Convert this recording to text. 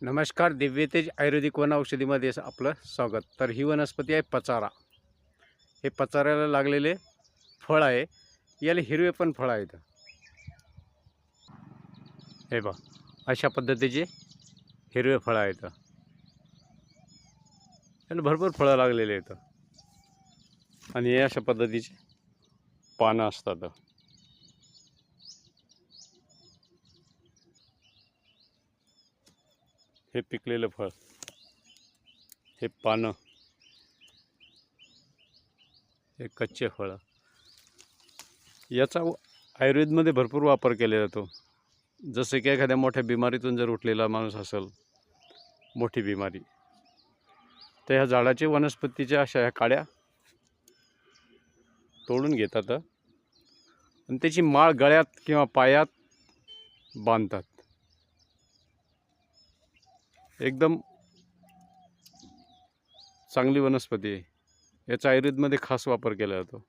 नमस्कार. दिव्यतेज आयुर्वेदिक वन औषधीमध्ये आपलं स्वागत. तर ही वनस्पती आहे पचारा. हे पचाऱ्याला लागलेले फळ आहे. याला हिरवे पण फळ आहेत. हे बघ, अशा पद्धतीचे हिरवे फळ आहेत. याला भरपूर फळं लागलेले आहेत आणि हे अशा पद्धतीचे पानं असतात. हे पिकलेलं फळ, हे पानं, हे कच्चे फळं. याचा आयुर्वेदमध्ये भरपूर वापर केला जातो. जसे की एखाद्या मोठ्या बिमारीतून जर उठलेला माणूस असेल, मोठी बिमारी, तर ह्या झाडाचे वनस्पतीच्या अशा ह्या काड्या तोडून घेतात आणि त्याची माळ गळ्यात किंवा पायात बांधतात. एकदम चांगली वनस्पती आहे. याचा आयुर्वेदमध्ये खास वापर केला जातो.